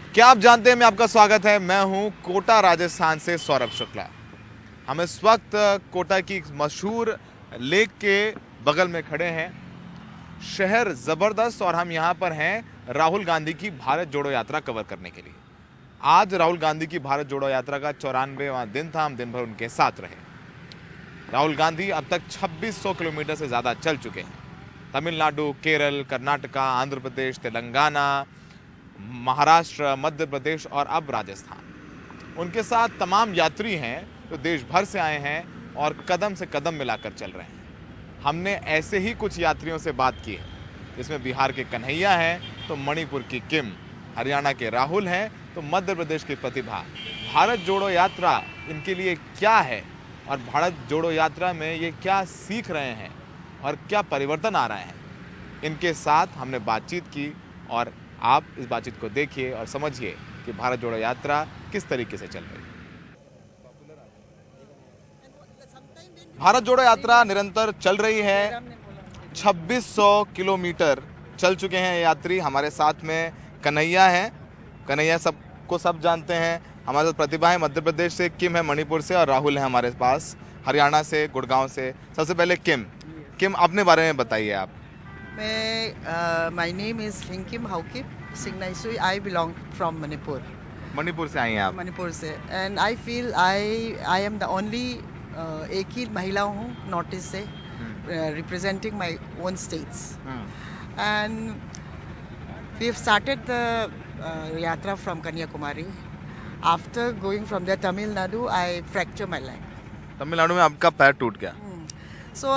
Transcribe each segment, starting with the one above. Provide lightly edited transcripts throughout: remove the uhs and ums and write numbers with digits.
क्या आप जानते हैं, मैं आपका स्वागत है। मैं हूं कोटा राजस्थान से सौरभ शुक्ला। हम इस वक्त कोटा की मशहूर लेक के बगल में खड़े हैं। शहर ज़बरदस्त, और हम यहां पर हैं राहुल गांधी की भारत जोड़ो यात्रा कवर करने के लिए। आज राहुल गांधी की भारत जोड़ो यात्रा का 94वां दिन था। हम दिन भर उनके साथ रहे। राहुल गांधी अब तक 2600 किलोमीटर से ज़्यादा चल चुके हैं। तमिलनाडु, केरल, कर्नाटका, आंध्र प्रदेश, तेलंगाना, महाराष्ट्र, मध्य प्रदेश और अब राजस्थान। उनके साथ तमाम यात्री हैं जो देश भर से आए हैं और कदम से कदम मिलाकर चल रहे हैं। हमने ऐसे ही कुछ यात्रियों से बात की है, जिसमें बिहार के कन्हैया हैं तो मणिपुर की किम, हरियाणा के राहुल हैं तो मध्य प्रदेश की प्रतिभा। भारत जोड़ो यात्रा इनके लिए क्या है और भारत जोड़ो यात्रा में ये क्या सीख रहे हैं और क्या परिवर्तन आ रहे हैं, इनके साथ हमने बातचीत की। और आप इस बातचीत को देखिए और समझिए कि भारत जोड़ो यात्रा किस तरीके से चल रही है। भारत जोड़ो यात्रा निरंतर चल रही है। 2600 किलोमीटर चल चुके हैं यात्री। हमारे साथ में कन्हैया हैं। कन्हैया सबको सब जानते हैं। हमारे साथ प्रतिभा है मध्य प्रदेश से, किम है मणिपुर से, और राहुल है हमारे पास हरियाणा से, गुड़गांव से। सबसे पहले किम अपने बारे में बताइए आप। My name is Hinkim Haokip Singnaisui. I belong from Manipur. Manipur से आई हैं आप? मणिपुर से। And I feel I am the only एक ही महिला हूँ नॉर्थ ईस्ट से, representing my own states. And we have started the yatra from Kanyakumari. After going from the Tamil Nadu I fracture my leg. Tamil Nadu में आपका पैर टूट गया? सो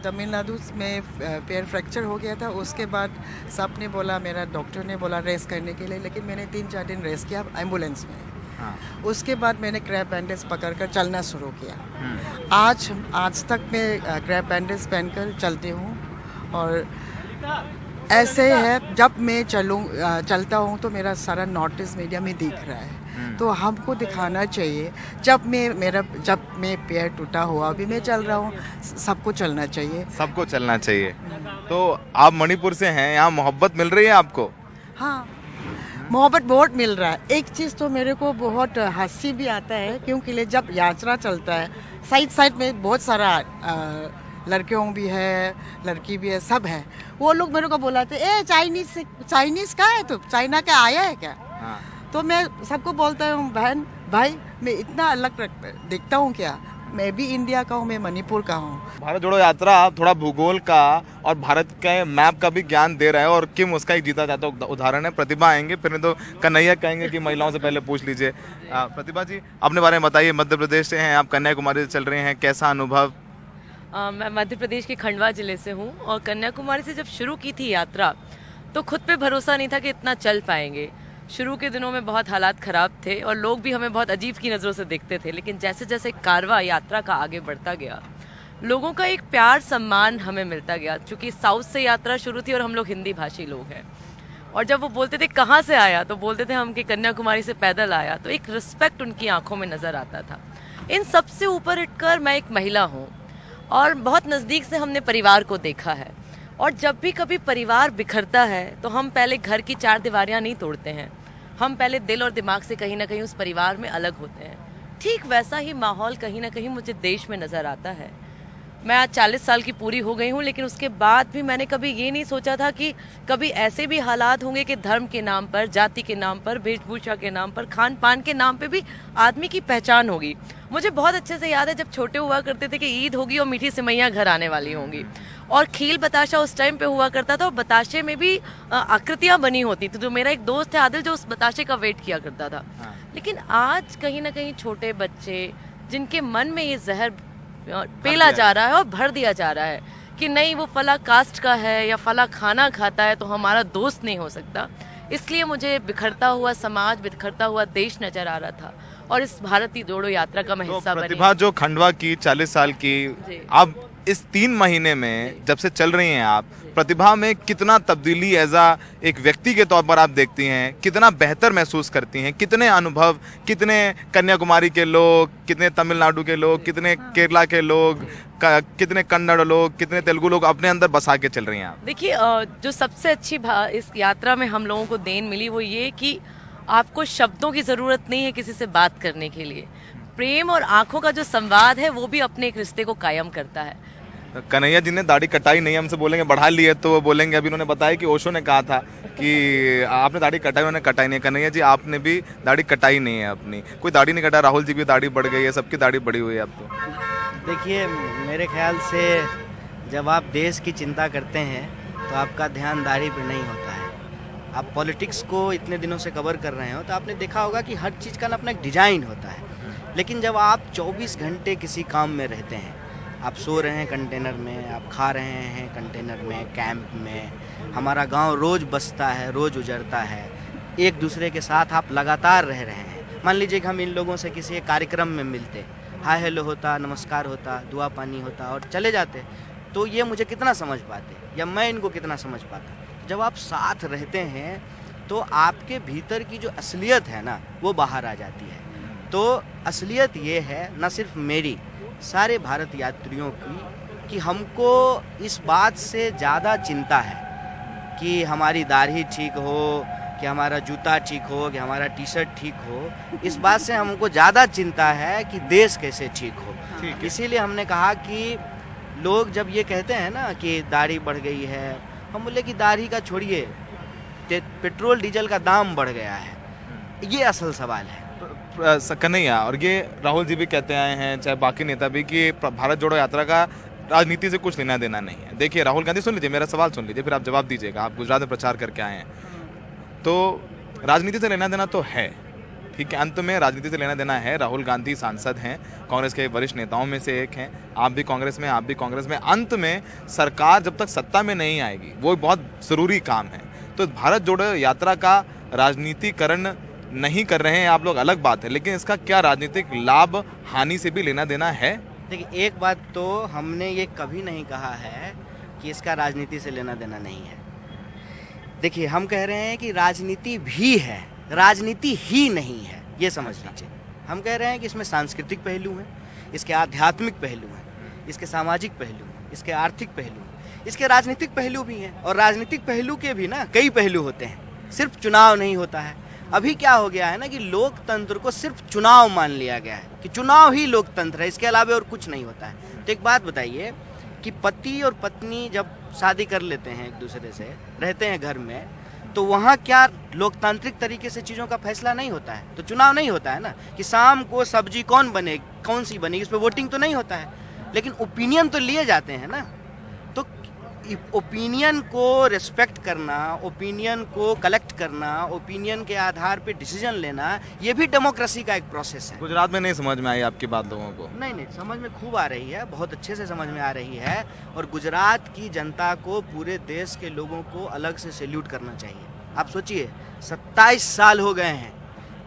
तमिलनाडु में पैर फ्रैक्चर हो गया था। उसके बाद सब ने बोला, मेरा डॉक्टर ने बोला रेस्ट करने के लिए, लेकिन मैंने 3-4 दिन रेस्ट किया एम्बुलेंस में। हाँ। उसके बाद मैंने क्रैप बैंडेज पकड़कर चलना शुरू किया। आज तक मैं क्रैप बैंडेज पहनकर चलती हूँ। और ऐसे है, जब मैं चलता हूँ तो मेरा सारा नॉर्थ ईस्ट मीडिया में दिख रहा है। तो हमको दिखाना चाहिए, जब मैं पैर टूटा हुआ अभी मैं चल रहा हूँ, सबको चलना चाहिए। सबको चलना चाहिए। तो आप मणिपुर से हैं, यहाँ मोहब्बत मिल रही है आपको? हाँ, मोहब्बत बहुत मिल रहा है। एक चीज़ तो मेरे को बहुत हंसी भी आता है, क्योंकि जब यात्रा चलता है साइड में बहुत सारा लड़कियों भी है, लड़की भी है, सब है। वो लोग मेरे को बुलाते, चाइनीज़ का है, तो चाइना का आया है क्या? हाँ। तो मैं सबको बोलता हूँ, बहन भाई मैं इतना अलग दिखता हूँ क्या? मैं भी इंडिया का हूँ, मैं मणिपुर का हूँ। भारत जोड़ो यात्रा थोड़ा भूगोल का और भारत के मैप का भी ज्ञान दे रहा है, और किम उसका एक जीता जाता उदाहरण है। प्रतिभा आएंगे, फिर तो कन्हैया कहेंगे कि महिलाओं से पहले पूछ लीजिए। प्रतिभा जी, अपने बारे में बताइए। मध्य प्रदेश से हैं आप, कन्याकुमारी से चल रहे हैं, कैसा अनुभव? मैं मध्य प्रदेश के खंडवा जिले से हूँ, और कन्याकुमारी से जब शुरू की थी यात्रा तो खुद पे भरोसा नहीं था कि इतना चल पाएंगे। शुरू के दिनों में बहुत हालात ख़राब थे और लोग भी हमें बहुत अजीब की नज़रों से देखते थे, लेकिन जैसे जैसे कारवां यात्रा का आगे बढ़ता गया, लोगों का एक प्यार सम्मान हमें मिलता गया। चूँकि साउथ से यात्रा शुरू थी और हम लोग हिंदी भाषी लोग हैं, और जब वो बोलते थे कहाँ से आया, तो बोलते थे हम कि कन्याकुमारी से पैदल आया, तो एक रिस्पेक्ट उनकी आंखों में नज़र आता था। इन सबसे ऊपर उठकर मैं एक महिला हूँ और बहुत नज़दीक से हमने परिवार को देखा है। और जब भी कभी परिवार बिखरता है तो हम पहले घर की 4 दीवारियाँ नहीं तोड़ते हैं, हम पहले दिल और दिमाग से कहीं ना कहीं उस परिवार में अलग होते हैं। ठीक वैसा ही माहौल कहीं ना कहीं मुझे देश में नज़र आता है। मैं आज 40 साल की पूरी हो गई हूँ, लेकिन उसके बाद भी मैंने कभी ये नहीं सोचा था कि कभी ऐसे भी हालात होंगे कि धर्म के नाम पर, जाति के नाम पर, वेशभूषा के नाम पर, खान पान के नाम पे भी आदमी की पहचान होगी। मुझे बहुत अच्छे से याद है जब छोटे हुआ करते थे कि ईद होगी और मीठी सिमैयाँ घर आने वाली होंगी, और खील बताशा उस टाइम पे हुआ करता था, और बताशे में भी आकृतियाँ बनी होती थी। तो मेरा एक दोस्त है आदिल, जो उस बताशे का वेट किया करता था। लेकिन आज कहीं ना कहीं छोटे बच्चे, जिनके मन में ये जहर पेला जा रहा है और भर दिया जा रहा है कि नहीं वो फला कास्ट का है या फला खाना खाता है तो हमारा दोस्त नहीं हो सकता, इसलिए मुझे बिखरता हुआ समाज, बिखरता हुआ देश नजर आ रहा था, और इस भारतीय जोड़ो यात्रा का मैं हिस्सा बनी। प्रतिभा जो खंडवा की 40 साल की, अब इस 3 महीने में जब से चल रही हैं आप, प्रतिभा में कितना तब्दीली एज एक व्यक्ति के तौर पर आप देखती हैं, कितना बेहतर महसूस करती हैं? कितने अनुभव, कितने कन्याकुमारी के लोग, कितने तमिलनाडु के लोग, कितने केरला के लोग, कितने कन्नड़ लोग, कितने तेलुगु लोग अपने अंदर बसा के चल रही हैं आप? देखिए, जो सबसे अच्छी इस यात्रा में हम लोगों को देन मिली वो ये कि आपको शब्दों की ज़रूरत नहीं है किसी से बात करने के लिए। प्रेम और आंखों का जो संवाद है वो भी अपने एक रिश्ते को कायम करता है। कन्हैया जी ने दाढ़ी कटाई नहीं, हमसे बोलेंगे बढ़ा ली है तो वो बोलेंगे। अभी उन्होंने बताया कि ओशो ने कहा था कि आपने दाढ़ी कटाई, उन्होंने कटाई नहीं है। कन्हैया जी आपने भी दाढ़ी कटाई नहीं है अपनी, कोई दाढ़ी नहीं कटा। राहुल जी भी दाढ़ी बढ़ गई है, सबकी दाढ़ी बढ़ी हुई है अब तो। देखिए, मेरे ख्याल से जब आप देश की चिंता करते हैं तो आपका ध्यान दाढ़ी पर नहीं होता है। आप पॉलिटिक्स को इतने दिनों से कवर कर रहे हो तो आपने देखा होगा कि हर चीज़ का ना अपना एक डिजाइन होता है। लेकिन जब आप 24 घंटे किसी काम में रहते हैं, आप सो रहे हैं कंटेनर में, आप खा रहे हैं कंटेनर में, कैंप में, हमारा गांव रोज़ बसता है, रोज़ उजड़ता है, एक दूसरे के साथ आप लगातार रह रहे हैं। मान लीजिए कि हम इन लोगों से किसी एक कार्यक्रम में मिलते, हाय हेलो होता, नमस्कार होता, दुआ पानी होता और चले जाते, तो ये मुझे कितना समझ पाते या मैं इनको कितना समझ पाता। जब आप साथ रहते हैं तो आपके भीतर की जो असलियत है ना वो बाहर आ जाती है। तो असलियत ये है, न सिर्फ मेरी, सारे भारत यात्रियों की, कि हमको इस बात से ज़्यादा चिंता है कि हमारी दाढ़ी ठीक हो, कि हमारा जूता ठीक हो, कि हमारा टी शर्ट ठीक हो। इस बात से हमको ज़्यादा चिंता है कि देश कैसे ठीक हो। इसीलिए हमने कहा कि लोग जब ये कहते हैं ना कि दाढ़ी बढ़ गई है, हम बोले कि दाढ़ी का छोड़िए, पेट्रोल डीजल का दाम बढ़ गया है, ये असल सवाल है। कन्हैया, और ये राहुल जी भी कहते आए हैं, चाहे बाकी नेता भी, कि भारत जोड़ो यात्रा का राजनीति से कुछ लेना देना नहीं है। देखिए राहुल गांधी, सुन लीजिए मेरा सवाल सुन लीजिए, फिर आप जवाब दीजिएगा। आप गुजरात में प्रचार करके आए हैं, तो राजनीति से लेना देना तो है, ठीक है, अंत में राजनीति से लेना देना है। राहुल गांधी सांसद हैं, कांग्रेस के वरिष्ठ नेताओं में से एक हैं, आप भी कांग्रेस में, आप भी कांग्रेस में। अंत में सरकार जब तक सत्ता में नहीं आएगी, वो बहुत ज़रूरी काम है। तो भारत जोड़ो यात्रा का राजनीतिकरण नहीं कर रहे हैं आप लोग, अलग बात है, लेकिन इसका क्या राजनीतिक लाभ हानि से भी लेना देना है? देखिए, एक बात तो हमने ये कभी नहीं कहा है कि इसका राजनीति से लेना देना नहीं है। देखिए, हम कह रहे हैं कि राजनीति भी है, राजनीति ही नहीं है, ये समझ लीजिए। हम कह रहे हैं कि इसमें सांस्कृतिक पहलू हैं, इसके आध्यात्मिक पहलू हैं, इसके सामाजिक पहलू हैं, इसके आर्थिक पहलू हैं, इसके राजनीतिक पहलू भी हैं। और राजनीतिक पहलू के भी ना कई पहलू होते हैं, सिर्फ चुनाव नहीं होता है। अभी क्या हो गया है ना कि लोकतंत्र को सिर्फ चुनाव मान लिया गया है, कि चुनाव ही लोकतंत्र है, इसके अलावा और कुछ नहीं होता है। तो एक बात बताइए कि पति और पत्नी जब शादी कर लेते हैं, एक दूसरे से रहते हैं घर में, तो वहाँ क्या लोकतांत्रिक तरीके से चीज़ों का फैसला नहीं होता है? तो चुनाव नहीं होता है ना, कि शाम को सब्जी कौन सी बनेगी, इस पर वोटिंग तो नहीं होता है, लेकिन ओपिनियन तो लिए जाते हैं ना। तो ओपिनियन को रिस्पेक्ट करना, ओपिनियन को कलेक्ट करना, ओपिनियन के आधार पे डिसीजन लेना, ये भी डेमोक्रेसी का एक प्रोसेस है। गुजरात में नहीं समझ में आई आपकी बात लोगों को? नहीं, समझ में खूब आ रही है, बहुत अच्छे से समझ में आ रही है। और गुजरात की जनता को, पूरे देश के लोगों को अलग से सैल्यूट करना चाहिए। आप सोचिए, 27 साल हो गए हैं,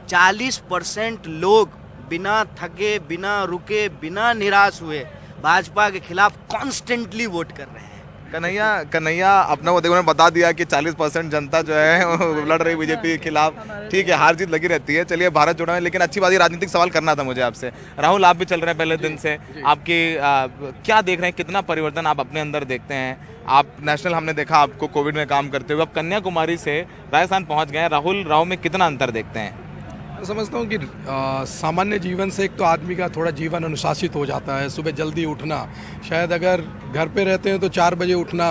40% लोग बिना थके, बिना रुके, बिना निराश हुए भाजपा के खिलाफ कॉन्स्टेंटली वोट कर रहे हैं। कन्हैया अपना वो देखो, उन्होंने बता दिया कि 40% जनता जो है लड़ रही बीजेपी के खिलाफ। ठीक है, हार जीत लगी रहती है। चलिए, भारत जोड़ो है, लेकिन अच्छी बात, राजनीतिक सवाल करना था मुझे आपसे। राहुल, आप भी चल रहे हैं पहले दिन से, आपकी क्या देख रहे हैं, कितना परिवर्तन आप अपने अंदर देखते हैं? आप नेशनल, हमने देखा आपको कोविड में काम करते हुए, अब कन्याकुमारी से राजस्थान पहुंच गए हैं। राहुल में कितना अंतर देखते हैं? मैं समझता हूँ कि सामान्य जीवन से एक तो आदमी का थोड़ा जीवन अनुशासित हो जाता है। सुबह जल्दी उठना, शायद अगर घर पे रहते हैं तो 4 बजे उठना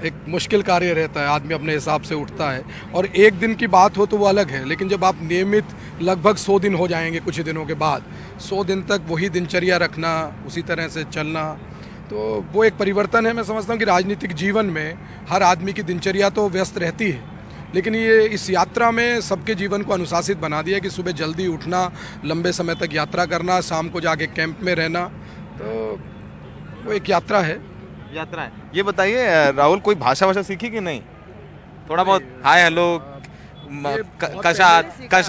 एक मुश्किल कार्य रहता है, आदमी अपने हिसाब से उठता है। और एक दिन की बात हो तो वो अलग है, लेकिन जब आप नियमित लगभग 100 दिन हो जाएंगे कुछ ही दिनों के बाद, 100 दिन तक वही दिनचर्या रखना, उसी तरह से चलना, तो वो एक परिवर्तन है। मैं समझता हूँ कि राजनीतिक जीवन में हर आदमी की दिनचर्या तो व्यस्त रहती है, लेकिन ये इस यात्रा में सबके जीवन को अनुशासित बना दिया कि सुबह जल्दी उठना, लंबे समय तक यात्रा करना, शाम को जाके कैंप में रहना, तो वो एक यात्रा है। ये बताइए राहुल, कोई भाषा सीखी कि नहीं? थोड़ा बहुत हाय हेलो, कशात सीखा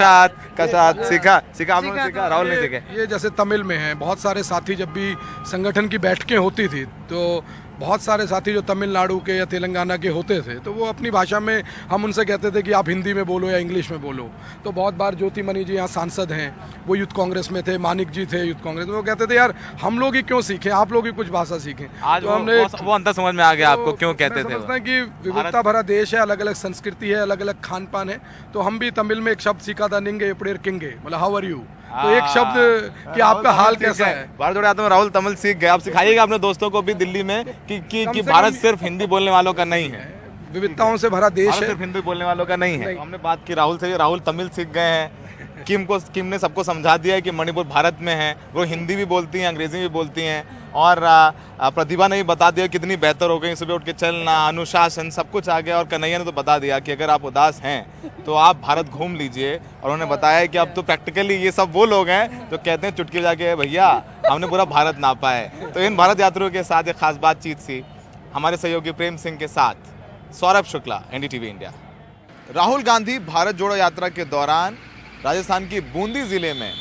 आप लोगों ने? सीखा, राहुल ने सीखे? ये जैसे तमिल में है, बहुत सारे साथी जब भी संगठन की बैठकें होती थी तो बहुत सारे साथी जो तमिलनाडु के या तेलंगाना के होते थे, तो वो अपनी भाषा में हम उनसे कहते थे कि आप हिंदी में बोलो या इंग्लिश में बोलो। तो बहुत बार ज्योतिमणि जी यहाँ सांसद हैं, वो यूथ कांग्रेस में थे, मानिक जी थे यूथ कांग्रेस में, वो कहते थे यार हम लोग ही क्यों सीखें, आप लोग ही कुछ भाषा सीखें। आज तो वो अंतर समझ में आ गया आपको, क्यों कहते थे? समझता है कि विविधता भरा देश है, अलग अलग संस्कृति है, अलग अलग खान पान है। तो हम भी तमिल में एक शब्द सीखा था, निंगे एपड़ेर किंगे, मतलब हाउ आर यू। तो एक शब्द कि आपका हाल कैसा है। भारत जोड़ो यात्रा में राहुल तमिल सीख गए, आप सिखाइएगा अपने दोस्तों को भी दिल्ली में कि भारत सिर्फ हिंदी बोलने वालों का नहीं है, विविधताओं से भरा देश है, सिर्फ हिंदी बोलने वालों का नहीं है। हमने बात की राहुल से, राहुल तमिल सीख गए हैं। किम ने सबको समझा दिया है कि मणिपुर भारत में है, वो हिंदी भी बोलती हैं, अंग्रेजी भी बोलती हैं। और प्रतिभा ने भी बता दिया कितनी बेहतर हो गई, सुबह उठ के चलना, अनुशासन, सब कुछ आ गया। और कन्हैया ने तो बता दिया कि अगर आप उदास हैं तो आप भारत घूम लीजिए। और उन्होंने बताया कि अब तो प्रैक्टिकली ये सब वो लोग हैं जो कहते हैं चुटकी जाके भैया हमने पूरा भारत नापा है। तो इन भारत यात्रियों के साथ एक खास बातचीत थी हमारे सहयोगी प्रेम सिंह के साथ। Saurabh Shukla, NDTV India. राहुल गांधी भारत जोड़ो यात्रा के दौरान राजस्थान की बूंदी जिले में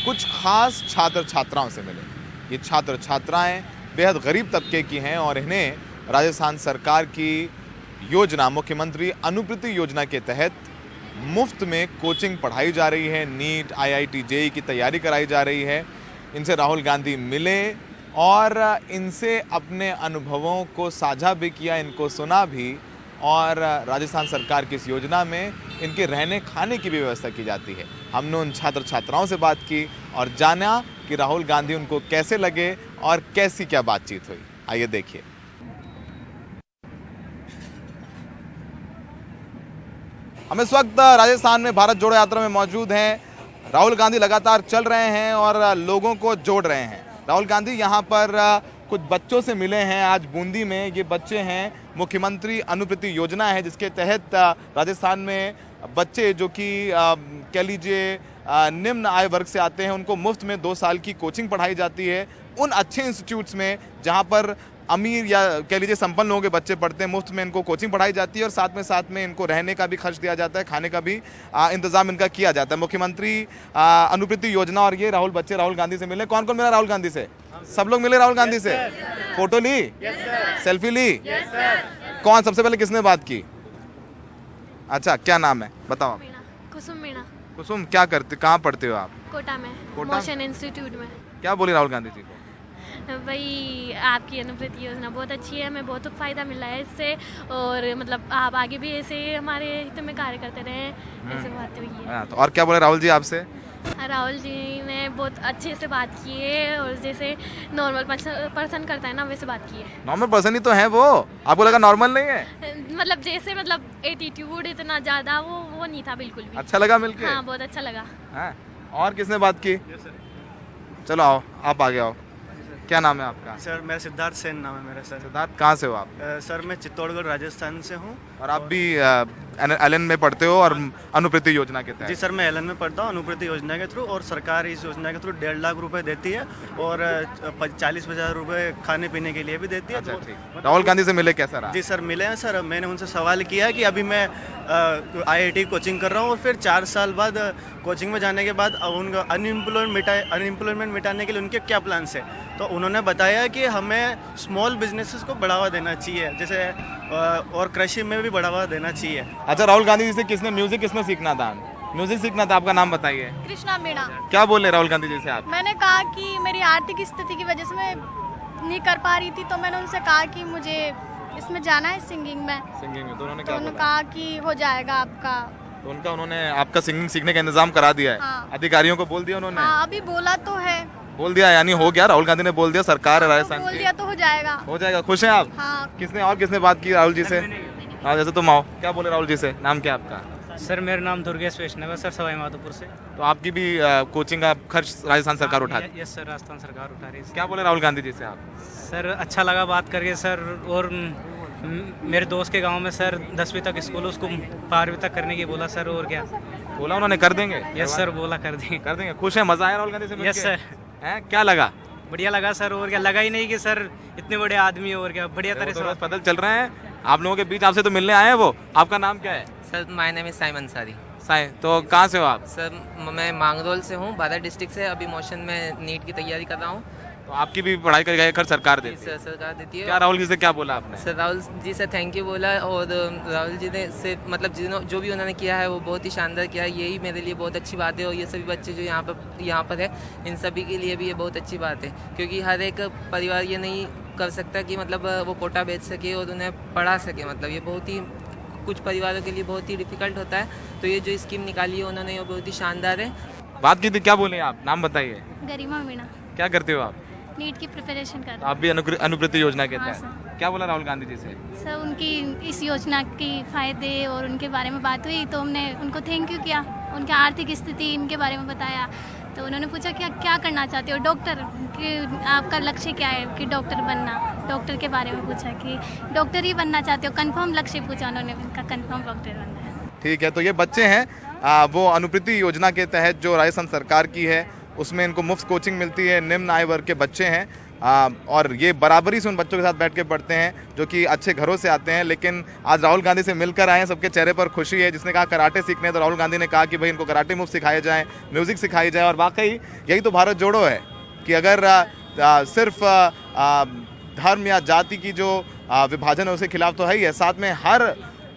कुछ खास छात्र छात्राओं से मिले। ये छात्र छात्राएं बेहद गरीब तबके की हैं और इन्हें राजस्थान सरकार की योजना, मुख्यमंत्री अनुप्रीति योजना के तहत मुफ्त में कोचिंग पढ़ाई जा रही है। नीट, IIT, JEE की तैयारी कराई जा रही है। इनसे राहुल गांधी मिले और इनसे अपने अनुभवों को साझा भी किया, इनको सुना भी। और राजस्थान सरकार की इस योजना में इनके रहने खाने की भी व्यवस्था की जाती है। हमने उन छात्र छात्राओं से बात की और जाना कि राहुल गांधी उनको कैसे लगे और कैसी क्या बातचीत हुई। आइए देखिए। हम इस वक्त राजस्थान में भारत जोड़ो यात्रा में मौजूद हैं। राहुल गांधी लगातार चल रहे हैं और लोगों को जोड़ रहे हैं। राहुल गांधी यहाँ पर कुछ बच्चों से मिले हैं आज बूंदी में। ये बच्चे हैं, मुख्यमंत्री अनुप्रीति योजना है जिसके तहत राजस्थान में बच्चे जो कि कह लीजिए निम्न आय वर्ग से आते हैं, उनको मुफ्त में 2 साल की कोचिंग पढ़ाई जाती है। उन अच्छे इंस्टीट्यूट्स में जहाँ पर अमीर या कह लीजिए संपन्न लोगों के बच्चे पढ़ते हैं, मुफ्त में इनको कोचिंग पढ़ाई जाती है और साथ में इनको रहने का भी खर्च दिया जाता है, खाने का भी इंतजाम इनका किया जाता है। मुख्यमंत्री अनुप्रीति योजना। और ये बच्चे राहुल गांधी से मिले। कौन कौन मिला राहुल गांधी से? सब लोग मिले राहुल गांधी से। फोटो ली? सेल्फी ली? कौन सबसे पहले किसने बात की? अच्छा, क्या नाम है बताओ? कुसुम मीणा। कुसुम, क्या करते, कहाँ पढ़ते हो आप? कोटा में, कोटा? मोशन इंस्टीट्यूट में। क्या बोली राहुल गांधी जी को? भाई आपकी अनुप्रीति योजना बहुत अच्छी है, हमें बहुत फ़ायदा मिला है इससे, और मतलब आप आगे भी ऐसे हमारे हित में कार्य करते रहें, ऐसे बात हुई है। तो और क्या बोले राहुल जी आपसे? राहुल जी ने बहुत अच्छे से बात की है और जैसे नॉर्मल पर्सन करता है ना वैसे बात की है। नॉर्मल पर्सन ही तो है वो, आपको लगा नॉर्मल नहीं है? मतलब जैसे मतलब एटीट्यूड इतना ज़्यादा वो नहीं था बिल्कुल भी। अच्छा लगा मिलके? हाँ, बहुत अच्छा लगा। और किसने बात की? चलो आओ, आप आगे आओ। क्या नाम है आपका? सर मेरा सिद्धार्थ सेन नाम है मेरा। सर सिद्धार्थ, कहाँ से हो आप? सर मैं चित्तौड़गढ़ राजस्थान से हूँ। और आप भी एलन में पढ़ते हो और अनुप्रीति योजना के तहत? जी सर, मैं एलन में पढ़ता हूँ अनुप्रीति योजना के थ्रू, और सरकार इस योजना के थ्रू 1.5 लाख रुपए देती है और 40,000 रुपए खाने पीने के लिए भी देती है। अच्छा, ठीक। राहुल गांधी से मिले, कैसा रहा? जी सर मिले हैं सर। मैंने उनसे सवाल किया कि अभी मैं IIT कोचिंग कर रहा हूँ और फिर 4 साल बाद कोचिंग में जाने के बाद उनका अनएम्प्लॉयमेंट मिटाने के लिए उनके क्या प्लान्स है। तो उन्होंने बताया कि हमें स्मॉल बिजनेसेस को बढ़ावा देना चाहिए, जैसे और कृषि में भी बढ़ावा देना चाहिए। अच्छा, राहुल गांधी जी से किसने म्यूजिक किसमें सीखना था? म्यूजिक सीखना था। आपका नाम बताइए। कृष्णा मीणा। क्या बोले राहुल गांधी जी से आप? मैंने कहा कि मेरी आर्थिक स्थिति की वजह से मैं नहीं कर पा रही थी, तो मैंने उनसे कहा कि मुझे इसमें जाना है सिंगिंग में। सिंगिंग में? तो उन्होंने तो क्या उन्होंने बोला? कहा कि हो जाएगा आपका। तो उन्होंने आपका सिंगिंग सीखने का इंतजाम करा दिया है? हाँ। अधिकारियों को बोल दिया उन्होंने? हाँ, अभी बोला तो है। बोल दिया यानी हो गया? राहुल गांधी ने बोल दिया, सरकार है राजस्थान बोल की, दिया तो हो जाएगा। हो जाएगा। खुश हैं आप? हाँ। किसने बात की राहुल जी से? हाँ, जैसे तुम आओ, क्या बोले राहुल जी से? नाम क्या आपका? सर मेरा नाम दुर्गेश वैष्णव है सर, सवाई माधोपुर से। तो आपकी भी कोचिंग का खर्च राजस्थान सरकार उठा? यस सर, राजस्थान सरकार उठा रही है। क्या बोले राहुल गांधी जी से आप? सर अच्छा लगा बात करके सर, और मेरे दोस्त के गांव में सर 10वीं तक स्कूल, उसको 12वीं तक करने की बोला सर। और क्या बोला उन्होंने? कर देंगे? यस सर, बोला कर देंगे। खुश है? मजा आया राहुल गांधी से मिलके? Yes sir. हैं, क्या लगा? बढ़िया लगा सर। और क्या, लगा ही नहीं कि सर इतने बड़े आदमी, और क्या बढ़िया तरह से पैदल चल रहे हैं आप लोगों के बीच, आपसे तो मिलने आए हैं वो। आपका नाम क्या है? Sir my name is Saim Ansari. Sai, तो कहाँ से हो आप? सर मैं मांगरोल से हूँ, बारा डिस्ट्रिक्ट से। अभी मोशन में नीट की तैयारी कर रहा हूँ। तो तो आपकी भी पढ़ाई का खर्च सरकार देती है। सर सरकार देती है। क्या राहुल जी से क्या बोला आपने? सर राहुल जी से थैंक यू बोला, और राहुल जी ने से मतलब जो भी उन्होंने किया है वो बहुत ही शानदार किया है। यही मेरे लिए बहुत अच्छी बात है, और ये सभी बच्चे जो यहाँ पर है इन सभी के लिए भी ये बहुत अच्छी बात है, क्योंकि हर एक परिवार ये नहीं कर सकता कि मतलब वो कोटा बेच सके और उन्हें पढ़ा सके। मतलब ये बहुत ही कुछ परिवारों के लिए बहुत ही डिफिकल्ट होता है, तो ये जो स्कीम निकाली है उन्होंने ये बहुत ही शानदार है। बात की थी, क्या बोले आप? नाम बताइए। गरिमा मीणा, क्या करते हो आप? नीट की प्रिपरेशन कर तो आप भी अनुवृत्ति योजना के हाँ, तहत क्या बोला राहुल गांधी जी से? सर उनकी इस योजना के फ़ायदे और उनके बारे में बात हुई, तो हमने उनको थैंक यू किया, उनकी आर्थिक स्थिति इनके बारे में बताया। तो उन्होंने पूछा कि आप क्या करना चाहते हो, डॉक्टर कि आपका लक्ष्य क्या है, कि डॉक्टर बनना। डॉक्टर के बारे में पूछा कि डॉक्टर ही बनना चाहते हो, कंफर्म लक्ष्य पूछा उन्होंने, उनका कंफर्म डॉक्टर बनना है। ठीक है, तो ये बच्चे हैं वो अनुवृत्ति योजना के तहत जो राजस्थान सरकार की है उसमें इनको मुफ्त कोचिंग मिलती है। निम्न आय वर्ग के बच्चे हैं और ये बराबरी से उन बच्चों के साथ बैठ के पढ़ते हैं जो कि अच्छे घरों से आते हैं। लेकिन आज राहुल गांधी से मिलकर आए हैं, सबके चेहरे पर खुशी है। जिसने कहा कराटे सीखने, तो राहुल गांधी ने कहा कि भाई इनको कराटे मुफ्त सिखाए जाएं, म्यूजिक सिखाई जाए। और वाकई यही तो भारत जोड़ो है कि अगर सिर्फ धर्म या जाति की जो विभाजन है उसके खिलाफ तो है ही है, साथ में हर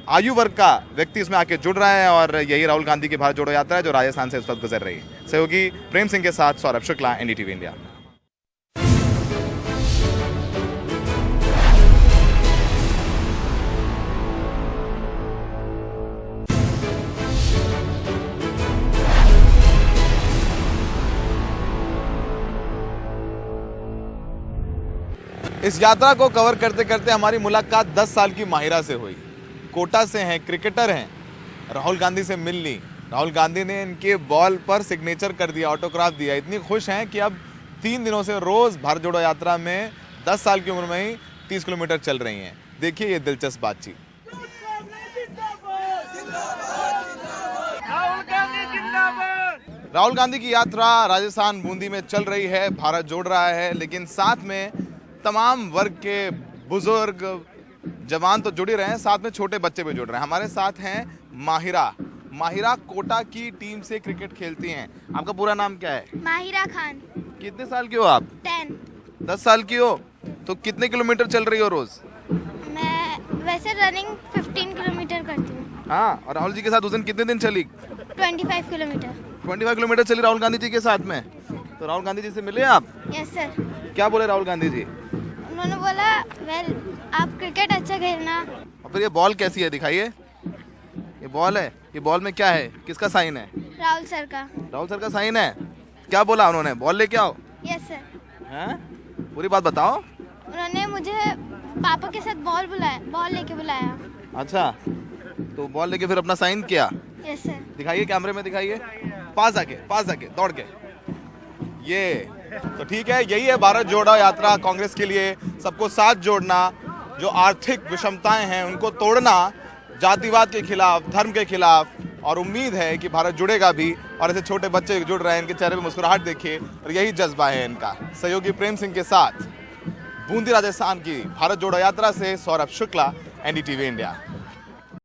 आयु वर्ग का व्यक्ति इसमें आके जुड़ रहा है। और यही राहुल गांधी की भारत जोड़ो यात्रा है जो राजस्थान से इस वक्त गुजर रही है। सहयोगी प्रेम सिंह के साथ सौरभ शुक्ला, NDTV इंडिया। इस यात्रा को कवर करते करते हमारी मुलाकात 10 साल की माहिरा से हुई। कोटा से हैं, क्रिकेटर हैं, राहुल गांधी से मिल ली। राहुल गांधी ने इनके बॉल पर सिग्नेचर कर दिया, ऑटोग्राफ दिया। इतनी खुश हैं कि अब 3 दिनों से रोज भारत जोड़ो यात्रा में 10 साल की उम्र में ही 30 किलोमीटर चल रही हैं। देखिए ये दिलचस्प बातचीत। राहुल गांधी की यात्रा राजस्थान बूंदी में चल रही है, भारत जोड़ रहा है, लेकिन साथ में तमाम वर्ग के बुजुर्ग जवान तो जुड़ ही रहे हैं, साथ में छोटे बच्चे भी जुड़ रहे हैं। हमारे साथ हैं माहिरा। माहिरा कोटा की टीम से क्रिकेट खेलती हैं। आपका पूरा नाम क्या है? माहिरा खान। कितने साल की हो आप? 10 साल की हो, तो कितने किलोमीटर चल रही हो रोज? मैं वैसे रनिंग 15 किलोमीटर करती हूँ। हाँ, और राहुल जी के साथ उस दिन कितने दिन चली? 25 किलोमीटर। 25 किलोमीटर चली राहुल गांधी जी के साथ में। तो राहुल गांधी जी से मिले आप? Yes sir. क्या बोले राहुल गांधी जी? उन्होंने बोला वेल आप क्रिकेट अच्छा खेलना। और फिर ये बॉल कैसी है, दिखाइए। ये बॉल है, ये बॉल में क्या है, किसका साइन है? राहुल सर का। राहुल सर का साइन है। क्या बोला उन्होंने? बॉल लेके आओ। Yes sir. हैं? पूरी बात बताओ। उन्होंने मुझे पापा के साथ बॉल लेके बुलाया। अच्छा, तो बॉल लेके फिर अपना साइन किया? Yes sir. दिखाइए, कैमरे में दिखाइए, पास आके दौड़ के। ये तो ठीक है, यही है भारत जोड़ो यात्रा कांग्रेस के लिए। सबको साथ जोड़ना, जो आर्थिक विषमताएं हैं उनको तोड़ना, जातिवाद के खिलाफ, धर्म के खिलाफ। और उम्मीद है कि भारत जुड़ेगा भी। और ऐसे छोटे बच्चे जुड़ रहे हैं, इनके चेहरे पे मुस्कुराहट देखिए, और यही जज्बा है इनका। सहयोगी प्रेम सिंह के साथ बूंदी राजस्थान की भारत जोड़ो यात्रा से सौरभ शुक्ला, NDTV इंडिया।